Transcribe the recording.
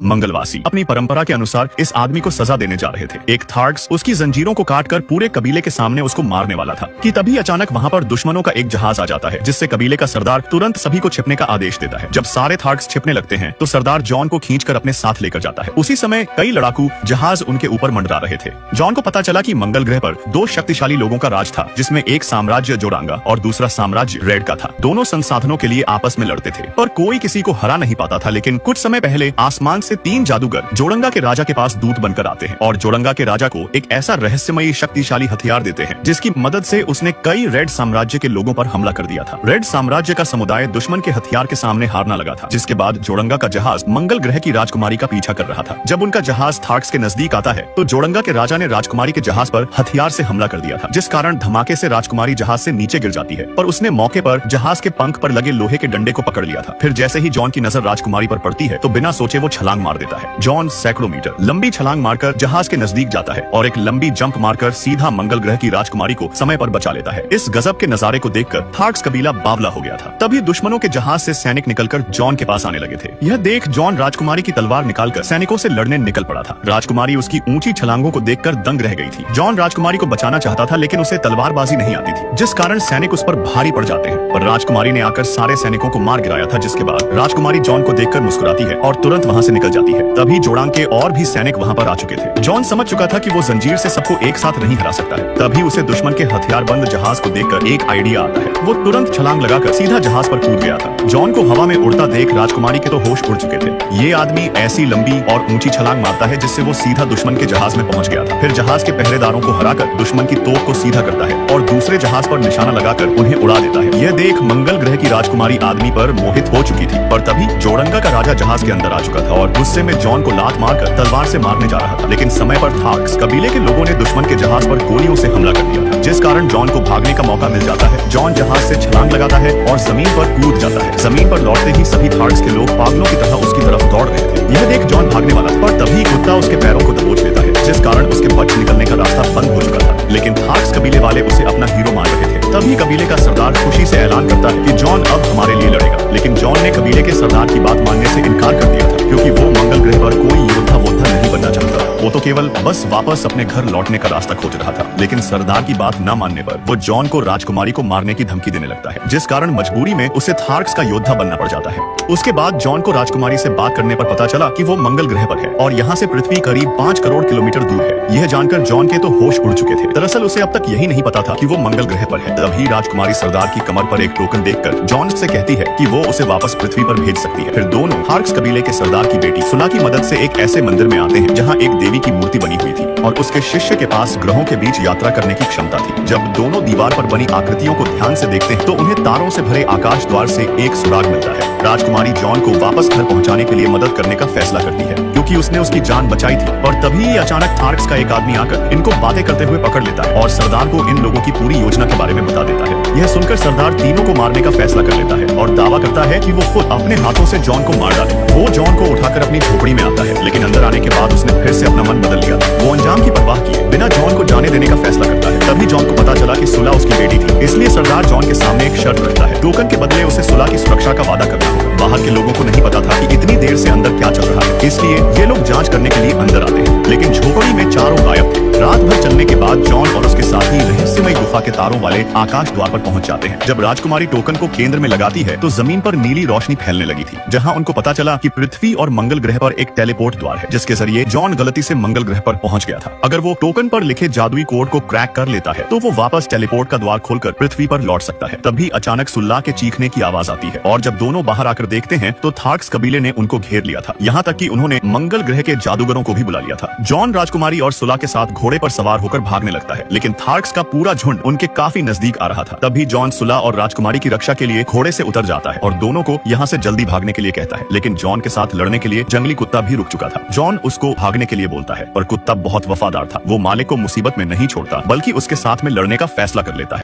मंगलवासी अपनी परंपरा के अनुसार इस आदमी को सजा देने जा रहे थे। एक थार्क्स उसकी जंजीरों को काटकर पूरे कबीले के सामने उसको मारने वाला था कि तभी अचानक वहाँ पर दुश्मनों का एक जहाज आ जाता है, जिससे कबीले का सरदार तुरंत सभी को छिपने का आदेश देता है। जब सारे थार्क्स छिपने लगते हैं तो सरदार जॉन को खींचकर अपने साथ लेकर जाता है। उसी समय कई लड़ाकू जहाज उनके ऊपर मंडरा रहे थे। जॉन को पता चला कि मंगल ग्रह पर दो शक्तिशाली लोगों का राज था, जिसमें एक साम्राज्य जोरांगा और दूसरा साम्राज्य रेड का था। दोनों संसाधनों के लिए आपस में लड़ते थे, पर कोई किसी को हरा नहीं पाता था। लेकिन कुछ समय पहले आसमान से 3 जादूगर जोरंगा के राजा के पास दूत बनकर आते हैं और जोरंगा के राजा को एक ऐसा रहस्यमयी शक्तिशाली हथियार देते हैं, जिसकी मदद से उसने कई रेड साम्राज्य के लोगों पर हमला कर दिया था। रेड साम्राज्य का समुदाय दुश्मन के हथियार के सामने हारना लगा था, जिसके बाद जोरंगा का जहाज मंगल ग्रह की राजकुमारी का पीछा कर रहा था। जब उनका जहाज थार्क्स के नजदीक आता है तो जोरंगा के राजा ने राजकुमारी के जहाज पर हथियार से हमला कर दिया था, जिस कारण धमाके से राजकुमारी जहाज से नीचे गिर जाती है। पर उसने मौके पर जहाज के पंख पर लगे लोहे के डंडे को पकड़ लिया था। फिर जैसे ही जॉन की नजर राजकुमारी पर पड़ती है तो बिना सोचे वो छलांग मार देता है। जॉन सैकड़ों मीटर लंबी छलांग मारकर जहाज के नजदीक जाता है और एक लंबी जंप मारकर सीधा मंगल ग्रह की राजकुमारी को समय पर बचा लेता है। इस गजब के नजारे को देखकर थार्क्स कबीला बावला हो गया था। तभी दुश्मनों के जहाज से सैनिक निकलकर जॉन के पास आने लगे थे। यह देख जॉन राजकुमारी की तलवार निकालकर सैनिकों से लड़ने निकल पड़ा था। राजकुमारी उसकी ऊंची छलांगों को देखकर दंग रह गई थी। जॉन राजकुमारी को बचाना चाहता था, लेकिन उसे तलवारबाजी नहीं आती थी, जिस कारण सैनिक उस पर भारी पड़ जाते हैं। पर राजकुमारी ने आकर सारे सैनिकों को मार गिराया था, जिसके बाद राजकुमारी जॉन को देखकर मुस्कुराती है और तुरंत वहाँ से निकल जाती है। तभी जोड़ांग के और भी सैनिक वहाँ पर आ चुके थे। जॉन समझ चुका था कि वो जंजीर से सबको एक साथ नहीं हरा सकता है। तभी उसे दुश्मन के हथियारबंद जहाज को देखकर एक आइडिया आता है। वो तुरंत छलांग लगाकर सीधा जहाज पर कूद गया था। जॉन को हवा में उड़ता देख राजकुमारी के तो होश उड़ चुके थे। ये आदमी ऐसी लंबी और ऊंची छलांग मारता है जिससे वो सीधा दुश्मन के जहाज में पहुंच गया था। फिर जहाज के पहरेदारों को हराकर दुश्मन की तोप को सीधा करता है और दूसरे जहाज पर निशाना लगाकर उन्हें उड़ा देता है। यह देख मंगल ग्रह की राजकुमारी आदमी पर मोहित हो चुकी थी। पर तभी जोरंगा का राजा जहाज के अंदर आ चुका था और गुस्से में जॉन को लात मारकर तलवार से मारने जा रहा था। लेकिन समय पर थार्क्स कबीले के लोगों ने दुश्मन के जहाज पर गोलियों से हमला कर दिया था, जिस कारण जॉन को भागने का मौका मिल जाता है। जॉन जहाज से छलांग लगाता है और जमीन पर कूद जाता है। जमीन पर लौटते ही सभी थार्क्स के लोग पागलों की तरह उसकी तरफ दौड़ रहे थे। यह देख जॉन भागने वाला था, पर तभी कुत्ता उसके पैरों को दबोच लेता है, जिस कारण उसके बच निकलने का रास्ता बंद हो चुका था। लेकिन थार्क्स कबीले वाले उसे अपना हीरो मान रहे थे। तभी कबीले का सरदार खुशी से ऐलान करता है कि जॉन अब हमारे लिए लड़ेगा। लेकिन जॉन ने कबीले के सरदार की बात मानने से इनकार कर दिया था, क्योंकि वो मंगल ग्रह पर कोई योद्धा वोद्धा नहीं बनना चाहता। वो तो केवल बस वापस अपने घर लौटने का रास्ता खोज रहा था। लेकिन सरदार की बात न मानने पर वो जॉन को राजकुमारी को मारने की धमकी देने लगता है, जिस कारण मजबूरी में उसे थार्क्स का योद्धा बनना पड़ जाता है। उसके बाद जॉन को राजकुमारी से बात करने पर पता चला कि वो मंगल ग्रह पर है और यहाँ से पृथ्वी करीब 5 करोड़ किलोमीटर दूर है। यह जानकर जॉन के तो होश उड़ चुके थे। दरअसल उसे अब तक यही नहीं पता था कि वो मंगल ग्रह पर है। तभी राजकुमारी सरदार की कमर पर एक टोकन देखकर जॉन से कहती है कि वो उसे वापस पृथ्वी पर भेज सकती है। फिर दोनों थार्क्स कबीले के सरदार की बेटी सुला की मदद से एक ऐसे मंदिर में आते हैं जहाँ एक देवी की मूर्ति बनी हुई थी और उसके शिष्य के पास ग्रहों के बीच यात्रा करने की क्षमता थी। जब दोनों दीवार पर बनी आकृतियों को ध्यान से देखते हैं तो उन्हें तारों से भरे आकाश द्वार से एक सुराग मिलता है। राजकुमारी जॉन को वापस घर पहुंचाने के लिए मदद करने का फैसला करती है, क्योंकि उसने उसकी जान बचाई थी। और तभी अचानक थार्क्स का एक आदमी आकर इनको बातें करते हुए पकड़ लेता है और सरदार को इन लोगों की पूरी योजना के बारे में बता देता है। यह सुनकर सरदार तीनों को मारने का फैसला कर लेता है और दावा करता है कि वो खुद अपने हाथों से जॉन को मार डालेगा। वो जॉन को उठाकर अपनी झोपड़ी में आता है, लेकिन अंदर आने के बाद उसने फिर से अपना मन बदल लिया था। वो अंजाम की परवाह किए बिना जॉन को जाने देने का फैसला करता है। तभी जॉन को पता चला कि सुला उसकी बेटी थी, इसलिए सरदार जॉन के सामने एक शर्त रखता है। टोकन के बदले उसे सुला की सुरक्षा का वादा करना होगा। बाहर के लोगों को नहीं पता था कि इतनी देर से अंदर क्या चल रहा है, इसलिए ये लोग जांच करने के लिए अंदर आते हैं। लेकिन झोपड़ी में चारों गायब थे। रात भर चलने के बाद जॉन और उसके साथी रहस्यमय गुफा के तारों वाले आकाश द्वार पर पहुंच जाते हैं। जब राजकुमारी टोकन को केंद्र में लगाती है तो जमीन पर नीली रोशनी फैलने लगी थी, जहां उनको पता चला कि पृथ्वी और मंगल ग्रह पर एक टेलीपोर्ट द्वार है, जिसके जरिए जॉन गलती से मंगल ग्रह पर पहुंच गया था। अगर वो टोकन पर लिखे जादुई कोड को क्रैक कर लेता है तो वो वापस टेलीपोर्ट का द्वार खोलकर पृथ्वी पर लौट सकता है। तभी अचानक सुल्ला के चीखने की आवाज आती है और जब दोनों बाहर आकर देखते हैं तो थार्क्स कबीले ने उनको घेर लिया था। यहाँ तक कि उन्होंने मंगल ग्रह के जादूगरों को भी बुला लिया था। जॉन राजकुमारी और सुला के साथ घोड़े पर सवार होकर भागने लगता है, लेकिन थार्क्स का पूरा झुंड उनके काफी नजदीक आ रहा था। तभी जॉन सुला और राजकुमारी की रक्षा के लिए घोड़े से उतर जाता है और दोनों को यहाँ से जल्दी भागने के लिए कहता है। लेकिन जॉन के साथ लड़ने के लिए जंगली कुत्ता भी रुक चुका था। जॉन उसको भागने के लिए बोलता है, पर कुत्ता बहुत वफादार था। वो मालिक को मुसीबत में नहीं छोड़ता, बल्कि उसके साथ में लड़ने का फैसला कर लेता है।